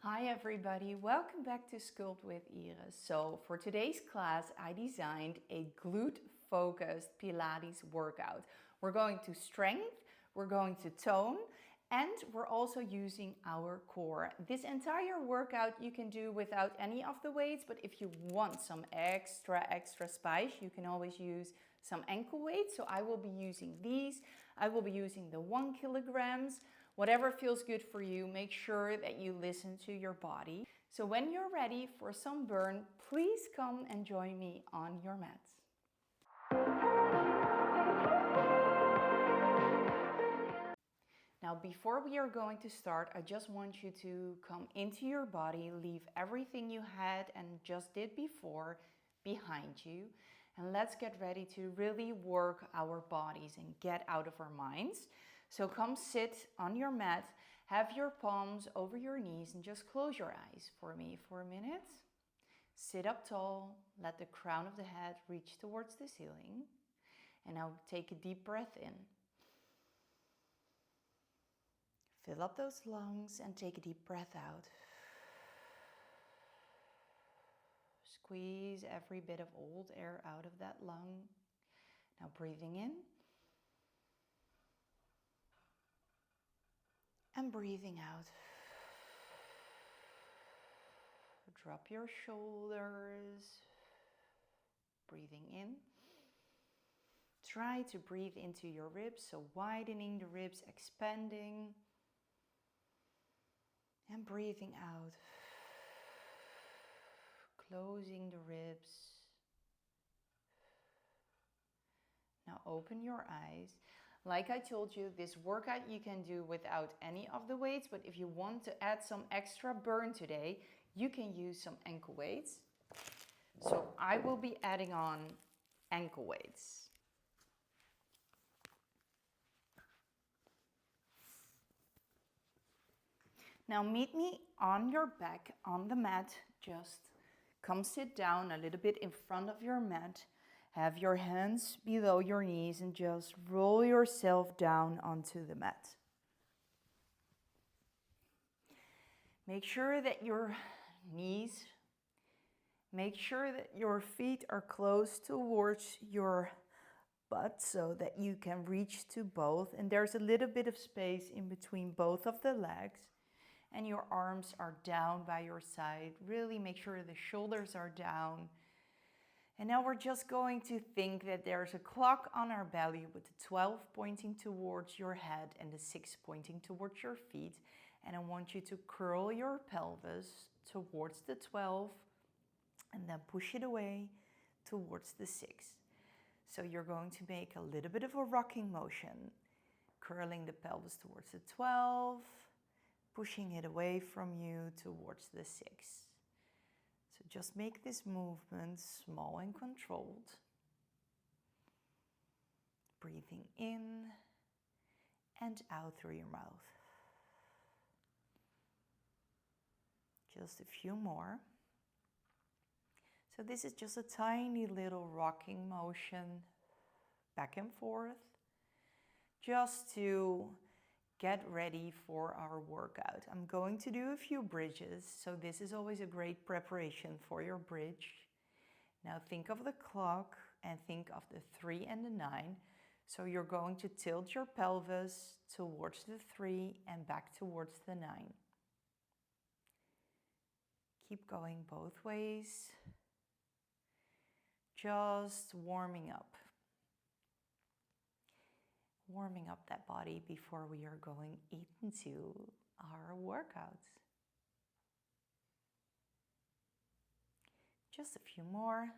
Hi everybody, welcome back to Sculpt with Ira. So for today's class, I designed a glute-focused Pilates workout. We're going to strength, we're going to tone, and we're also using our core. This entire workout you can do without any of the weights, but if you want some extra spice, you can always use some ankle weights. So I will be using these. I will be using the 1 kilograms. Whatever feels good for you, make sure that you listen to your body. So when you're ready for some burn, please come and join me on your mats. Now, before we are going to start, I just want you to come into your body, leave everything you had and just did before behind you. And let's get ready to really work our bodies and get out of our minds. So come sit on your mat, have your palms over your knees and just close your eyes for me for a minute. Sit up tall, let the crown of the head reach towards the ceiling. And now take a deep breath in. Fill up those lungs and take a deep breath out. Squeeze every bit of old air out of that lung. Now breathing in. And breathing out. Drop your shoulders. Breathing in. Try to breathe into your ribs, so widening the ribs, expanding. And breathing out. Closing the ribs. Now open your eyes. Like I told you, this workout you can do without any of the weights, but if you want to add some extra burn today, you can use some ankle weights. So I will be adding on ankle weights. Now meet me on your back on the mat. Just come sit down a little bit in front of your mat. Have your hands below your knees and just roll yourself down onto the mat. Make sure that your knees, make sure that your feet are close towards your butt so that you can reach to both. And there's a little bit of space in between both of the legs. And your arms are down by your side. Really make sure the shoulders are down. And now we're just going to think that there's a clock on our belly with the 12 pointing towards your head and the 6 pointing towards your feet. And I want you to curl your pelvis towards the 12 and then push it away towards the 6. So you're going to make a little bit of a rocking motion, curling the pelvis towards the 12, pushing it away from you towards the 6. So just make this movement small and controlled. Breathing in and out through your mouth. Just a few more. So this is just a tiny little rocking motion back and forth, just to get ready for our workout. I'm going to do a few bridges, so this is always a great preparation for your bridge. Now think of the clock and think of the 3 and the 9. So you're going to tilt your pelvis towards the 3 and back towards the 9. Keep going both ways. Just warming up. Warming up that body before we are going into our workouts. Just a few more.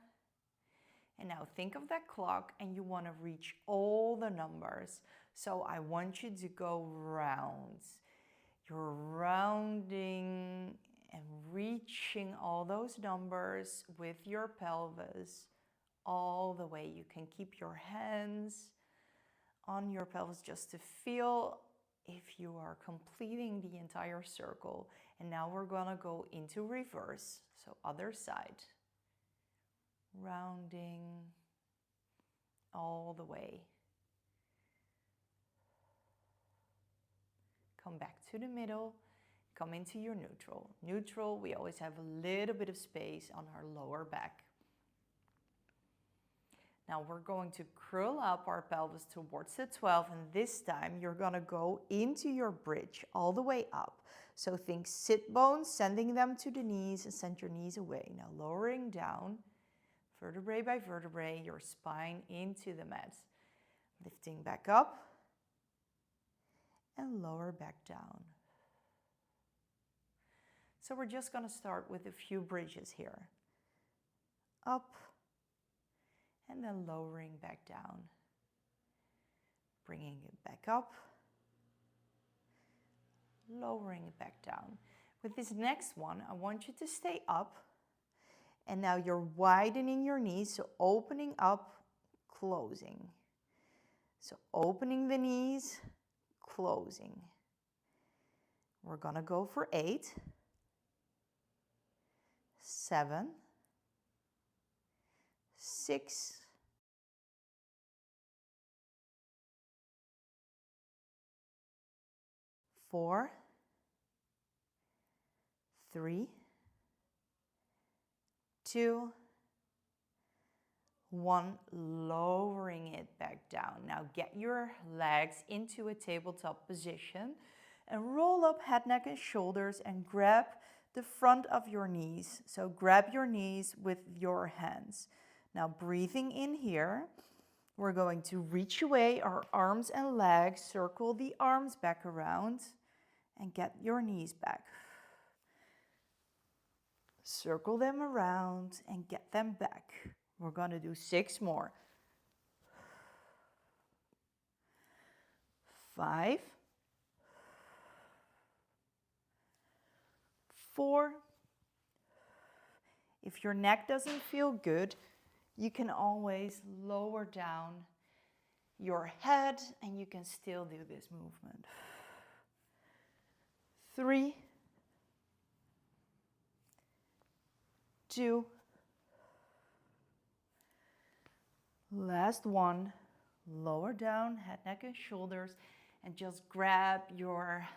And now think of that clock and you want to reach all the numbers. So I want you to go rounds. You're rounding and reaching all those numbers with your pelvis all the way. You can keep your hands on your pelvis just to feel if you are completing the entire circle. And now we're gonna go into reverse, so other side. Rounding all the way. Come back to the middle come into your neutral. Neutral, we always have a little bit of space on our lower back. Now we're going to curl up our pelvis towards the 12, and this time you're gonna go into your bridge all the way up. So think sit bones, sending them to the knees, and send your knees away. Now lowering down, vertebrae by vertebrae, your spine into the mat. Lifting back up and lower back down. So we're just gonna start with a few bridges here. Up, and then lowering back down. Bringing it back up, lowering it back down. With this next one, I want you to stay up, and now you're widening your knees, so opening up, closing. So opening the knees, closing. We're gonna go for 8, 7, 6, 4, 3, 2, 1, lowering it back down. Now get your legs into a tabletop position and roll up head, neck, and shoulders and grab the front of your knees. So grab your knees with your hands. Now breathing in here, we're going to reach away our arms and legs, circle the arms back around and get your knees back. Circle them around and get them back. We're going to do 6 more. 5, 4. If your neck doesn't feel good, you can always lower down your head and you can still do this movement. 3, 2, last one, lower down, head, neck, and shoulders, and just grab your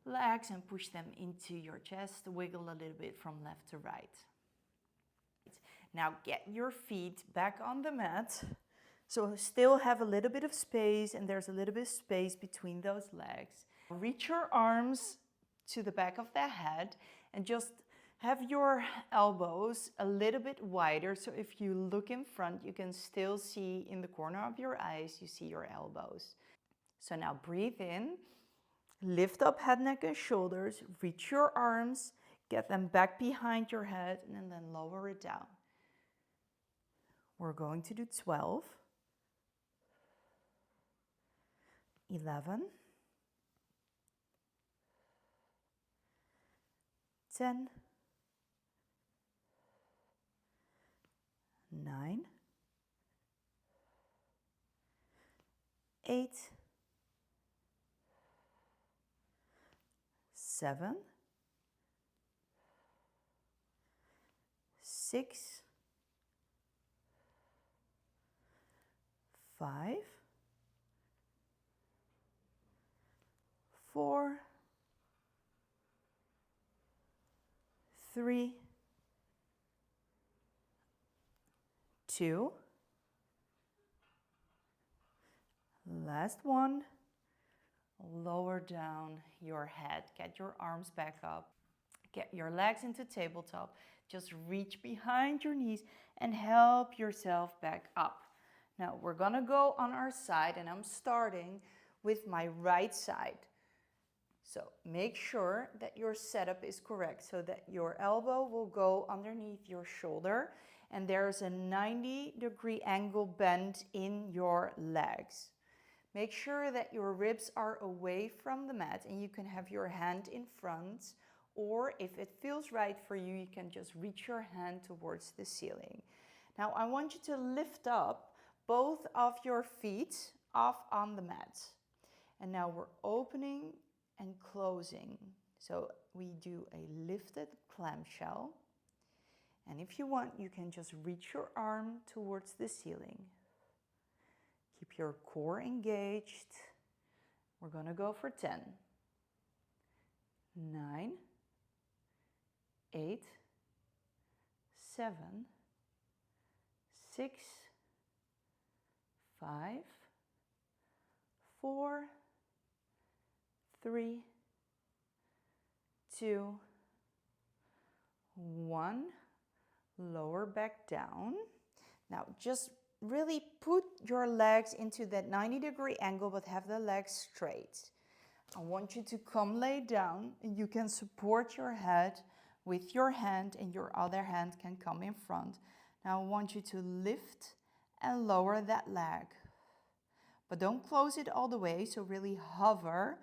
legs and push them into your chest, wiggle a little bit from left to right. Now get your feet back on the mat. So still have a little bit of space, and there's a little bit of space between those legs. Reach your arms to the back of the head and just have your elbows a little bit wider. So if you look in front, you can still see in the corner of your eyes, you see your elbows. So now breathe in, lift up head, neck, and shoulders, reach your arms, get them back behind your head, and then lower it down. We're going to do 12, 11, 10, 9, 8, 7, 6, 5, 4, 3, 2, last one, lower down your head, get your arms back up, get your legs into tabletop, just reach behind your knees and help yourself back up. Now we're gonna go on our side, and I'm starting with my right side. So make sure that your setup is correct so that your elbow will go underneath your shoulder and there's a 90-degree angle bend in your legs. Make sure that your ribs are away from the mat, and you can have your hand in front, or if it feels right for you, you can just reach your hand towards the ceiling. Now I want you to lift up both of your feet off on the mat. And now we're opening and closing. So we do a lifted clamshell. And if you want, you can just reach your arm towards the ceiling. Keep your core engaged. We're gonna go for 10, 9, 8, 7, 6, 5, 4, 3, 2, 1. Lower back down. Now just really put your legs into that 90-degree angle, but have the legs straight. I want you to come lay down, and you can support your head with your hand, and your other hand can come in front. Now I want you to lift and lower that leg. But don't close it all the way, so really hover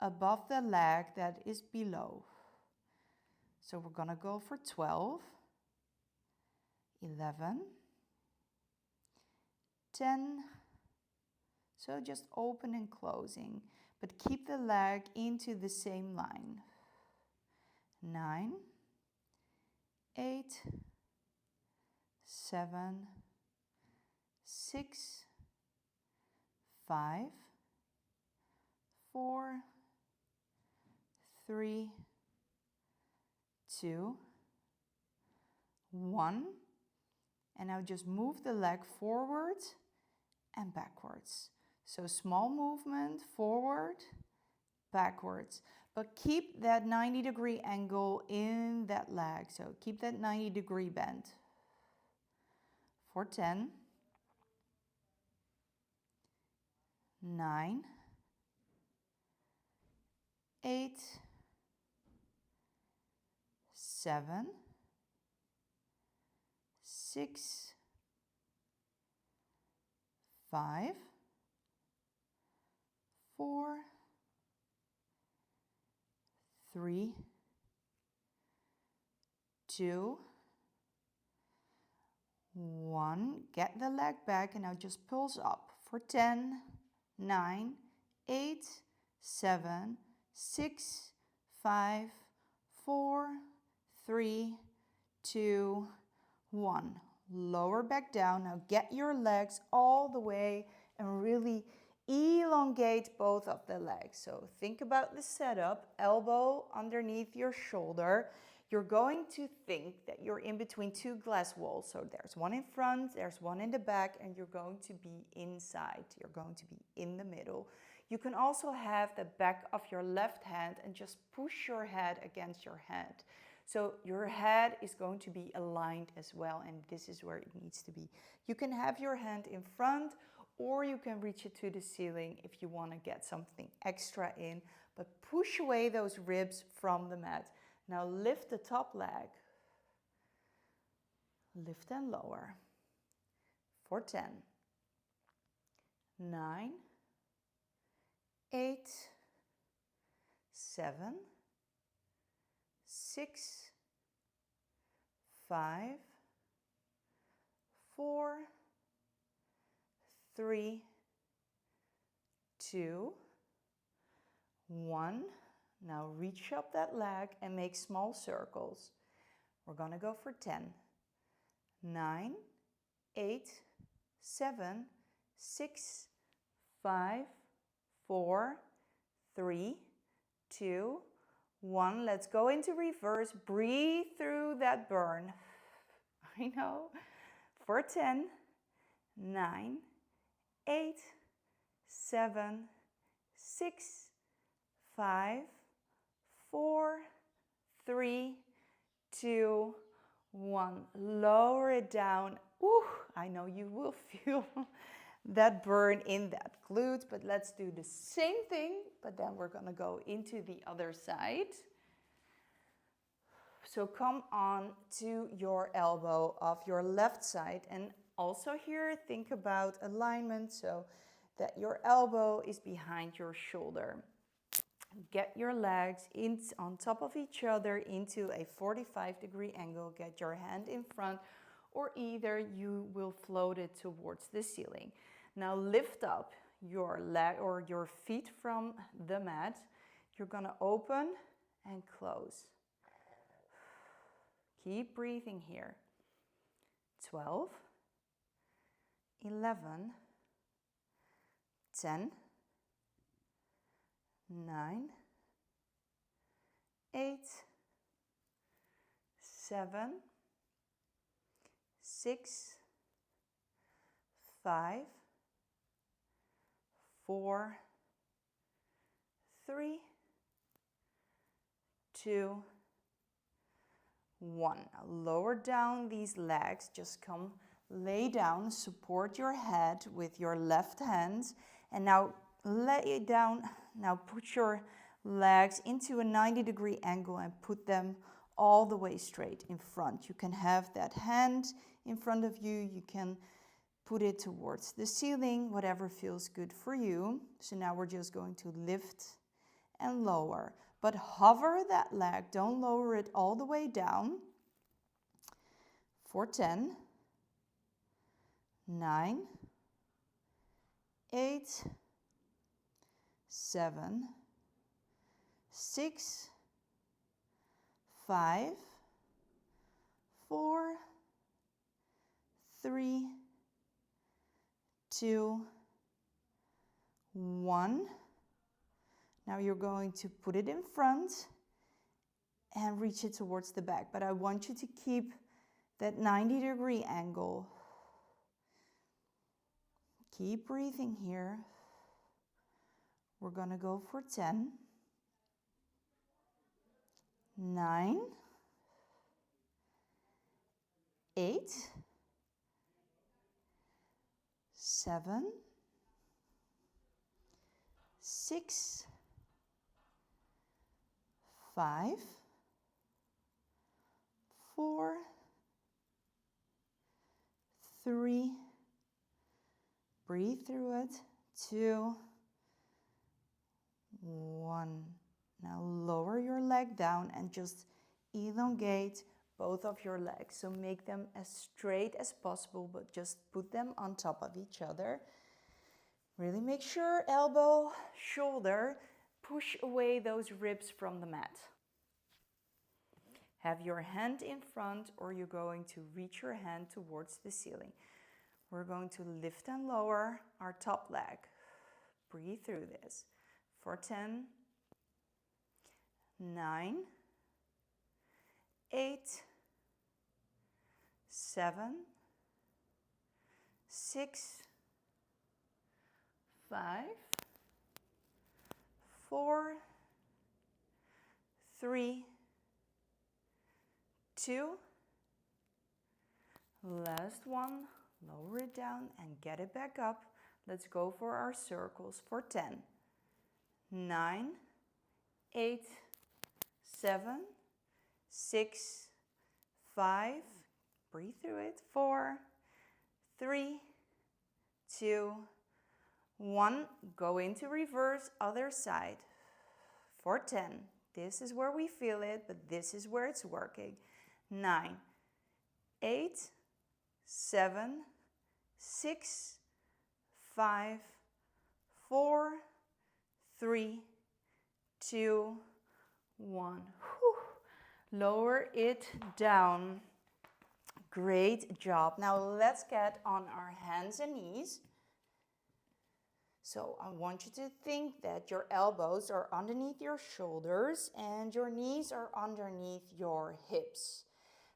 above the leg that is below. So we're gonna go for 12, 11, 10, so just open and closing, but keep the leg into the same line. 9, 8, 7, 6, 5, 4, 3, 2, 1. And now just move the leg forward and backwards. So small movement, forward, backwards. But keep that 90-degree angle in that leg. So keep that 90-degree bend. For 10, 9, 8, 7, 6, 5, 4, 3, 2, 1. Get the leg back and now just pulse up for 10, 9, 8, 7, 6, 5, 4, 3, 2, 1. Lower back down. Now get your legs all the way and really elongate both of the legs. So think about the setup, elbow underneath your shoulder. You're going to think that you're in between two glass walls. So there's one in front, there's one in the back, and you're going to be inside. You're going to be in the middle. You can also have the back of your left hand and just push your head against your hand. So your head is going to be aligned as well, and this is where it needs to be. You can have your hand in front, or you can reach it to the ceiling if you want to get something extra in, but push away those ribs from the mat. Now lift the top leg. Lift and lower. For 10, 9, 8, 7, 6, 5, 4, 3, 2, 1. Now reach up that leg and make small circles. We're going to go for 10, 9, 8, 7, 6, 5, 4, 3, 2, 1. Let's go into reverse. Breathe through that burn. I know. For 10, 9, 8, 7, 6, 5, 4, 3, 2, 1. Lower it down. Ooh, I know you will feel that burn in that glute, but let's do the same thing, but then we're going to go into the other side. So come on to your elbow of your left side, and also here think about alignment so that your elbow is behind your shoulder. Get your legs on top of each other into a 45-degree angle. Get your hand in front, or either you will float it towards the ceiling. Now lift up your leg or your feet from the mat. You're going to open and close. Keep breathing here. 12, 11, 10, 9, 8, 7, 6, 5, 4, 3, 2, 1. Now lower down these legs. Just come lay down, support your head with your left hand, and now lay down. Now put your legs into a 90-degree angle and put them all the way straight in front. You can have that hand in front of you. You can put it towards the ceiling, whatever feels good for you. So now we're just going to lift and lower, but hover that leg. Don't lower it all the way down. For 10, 9, 8, 7, 6, 5, 4, 3, 2, 1. Now you're going to put it in front and reach it towards the back. But I want you to keep that 90-degree angle. Keep breathing here. We're going to go for 10, 9, 8, 7, 6, 5, 4, 3, breathe through it, 2, 1. Now lower your leg down and just elongate both of your legs. So make them as straight as possible, but just put them on top of each other. Really make sure elbow, shoulder, push away those ribs from the mat. Have your hand in front, or you're going to reach your hand towards the ceiling. We're going to lift and lower our top leg. Breathe through this. For 10, 9, 8, 7, 6, 5, 4, 3, 2, last one. Lower it down and get it back up. Let's go for our circles for 10, 9, 8, 7, 6, 5, breathe through it, 4, 3, 2, 1, go into reverse, other side, for 10, this is where we feel it, but this is where it's working, 9, 8, 7, 6, 5, 4, 3, 2, 1. Whew. Lower it down. Great job. Now let's get on our hands and knees. So I want you to think that your elbows are underneath your shoulders and your knees are underneath your hips.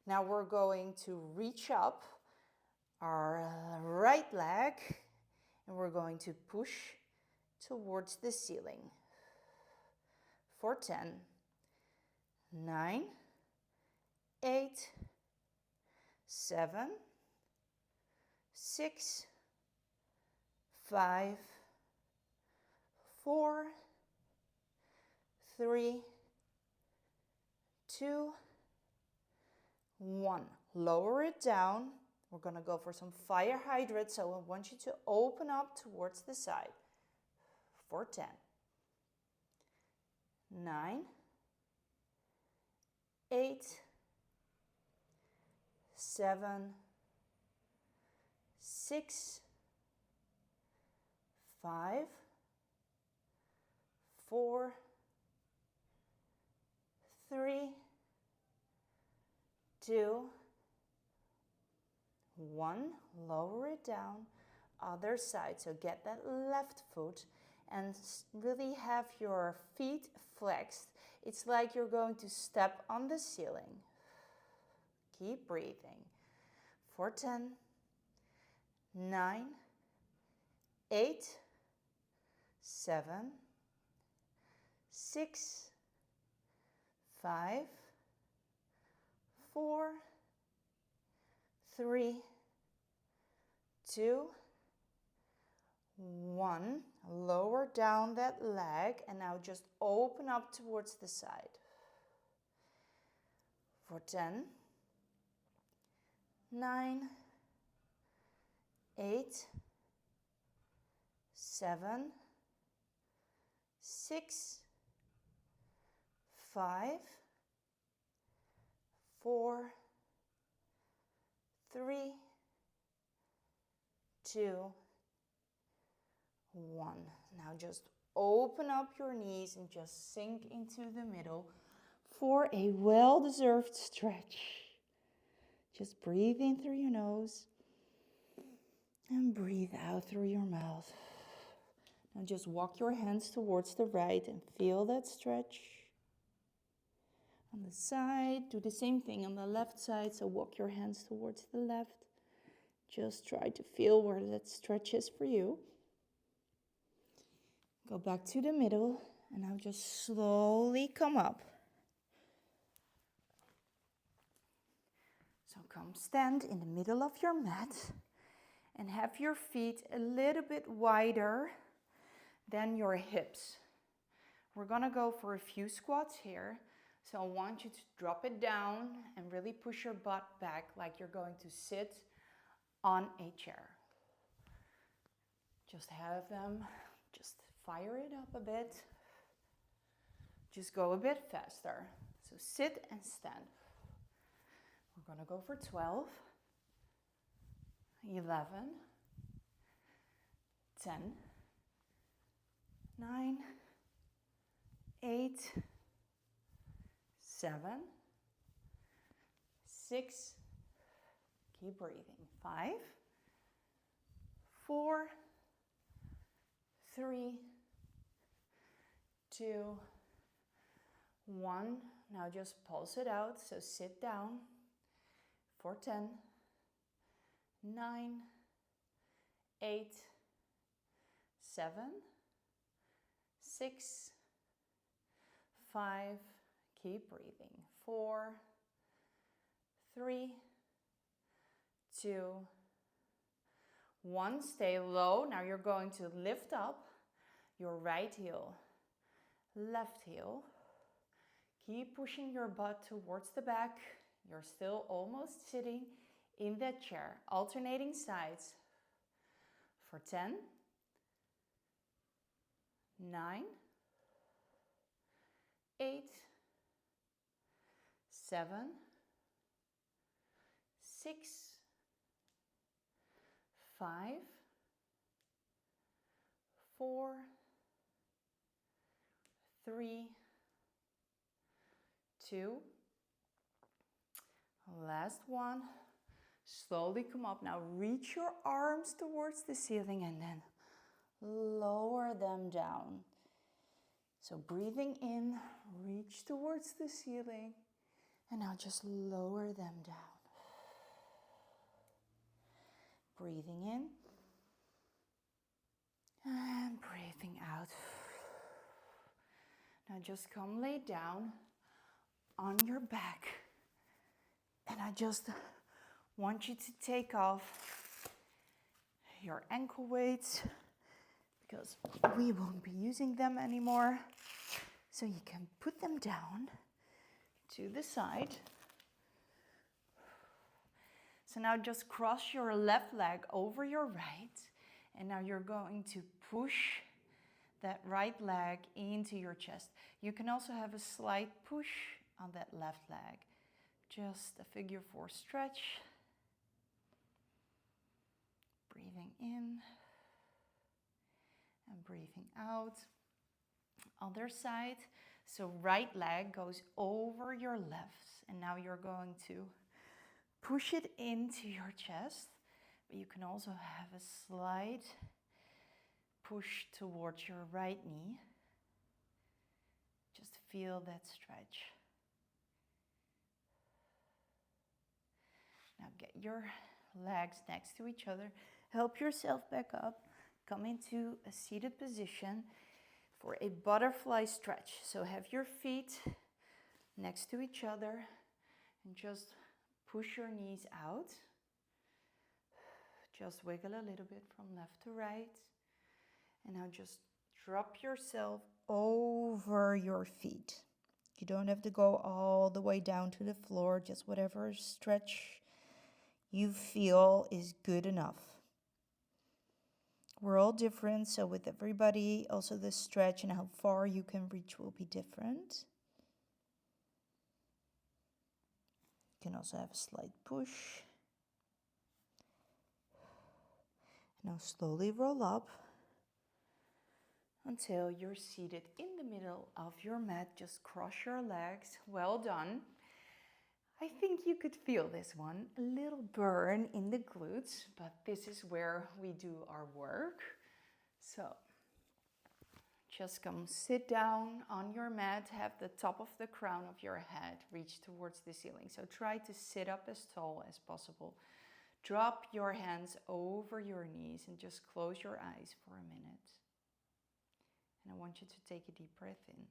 Now we're going to reach up our right leg and we're going to push towards the ceiling. For 10, 9, 8, 7, 6, 5, 4, 3, 2, 1. Lower it down. We're going to go for some fire hydrant, so I want you to open up towards the side. For 10, 9, 8, 7, 6, 5, 4, 3, 2, 1. Lower it down, other side. So get that left foot and really have your feet flexed. It's like you're going to step on the ceiling. Keep breathing. For 10, 9, 8, 7, 6, 5, 4, 3, 2, 1. Lower down that leg and now just open up towards the side. For 10, 9, 8, 7, 6, 5, 4, 3, 2, 1. Now just open up your knees and just sink into the middle for a well-deserved stretch. Just breathe in through your nose and breathe out through your mouth. Now just walk your hands towards the right and feel that stretch. On the side, do the same thing on the left side, so walk your hands towards the left. Just try to feel where that stretch is for you. Go back to the middle and now just slowly come up. So come stand in the middle of your mat and have your feet a little bit wider than your hips. We're gonna go for a few squats here. So I want you to drop it down and really push your butt back like you're going to sit on a chair. Just have them, just fire it up a bit. Just go a bit faster. So sit and stand. We're gonna go for 12, 11, 10, 9, 8, 7, 6, keep breathing, 5, 4, 3, 2, 1. Now just pulse it out, so sit down for 10, 9, 8, 7, 6, 5, keep breathing, 4, 3, 2, 1. Stay low. Now you're going to lift up your right heel, left heel. Keep pushing your butt towards the back. You're still almost sitting in that chair. Alternating sides for 10, 9, 8, 7, 6, 5, 4, 3, 2. Last one. Slowly come up. Now reach your arms towards the ceiling and then lower them down. So breathing in, reach towards the ceiling, and now just lower them down. Breathing in and breathing out. Now just come lay down on your back, and I just want you to take off your ankle weights because we won't be using them anymore. So you can put them down to the side. So now just cross your left leg over your right, and now you're going to push that right leg into your chest. You can also have a slight push on that left leg. Just a figure 4 stretch. Breathing in and breathing out. Other side. So right leg goes over your left, and now you're going to push it into your chest, but you can also have a slight push towards your right knee. Just feel that stretch. Now get your legs next to each other. Help yourself back up. Come into a seated position for a butterfly stretch. So have your feet next to each other and just push your knees out. Just wiggle a little bit from left to right. And now just drop yourself over your feet. You don't have to go all the way down to the floor, just whatever stretch you feel is good enough. We're all different, so with everybody, also the stretch and how far you can reach will be different. You can also have a slight push. Now slowly roll up until you're seated in the middle of your mat. Just cross your legs. Well done. I think you could feel this one, a little burn in the glutes, but this is where we do our work. So just come sit down on your mat, have the top of the crown of your head reach towards the ceiling. So try to sit up as tall as possible. Drop your hands over your knees and just close your eyes for a minute. And I want you to take a deep breath in.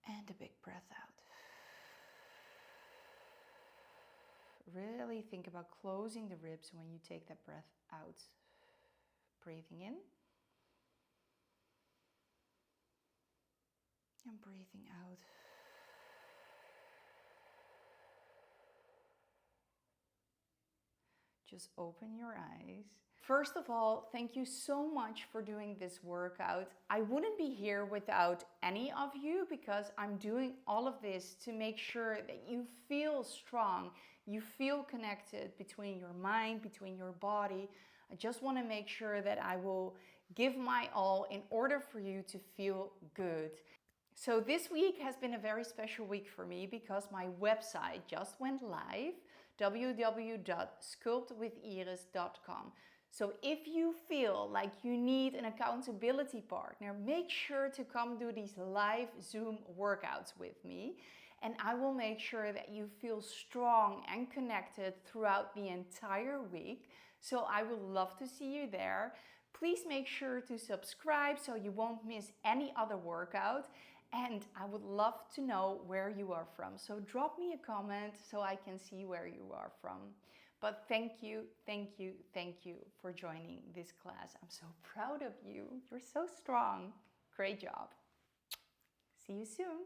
And a big breath out. Really think about closing the ribs when you take that breath out. Breathing in. And breathing out. Just open your eyes. First of all, thank you so much for doing this workout. I wouldn't be here without any of you because I'm doing all of this to make sure that you feel strong, you feel connected between your mind, between your body. I just want to make sure that I will give my all in order for you to feel good. So this week has been a very special week for me because my website just went live, www.sculptwithiris.com. So if you feel like you need an accountability partner, make sure to come do these live Zoom workouts with me. And I will make sure that you feel strong and connected throughout the entire week. So I would love to see you there. Please make sure to subscribe so you won't miss any other workout. And I would love to know where you are from. So drop me a comment so I can see where you are from. But thank you for joining this class. I'm so proud of you. You're so strong. Great job. See you soon.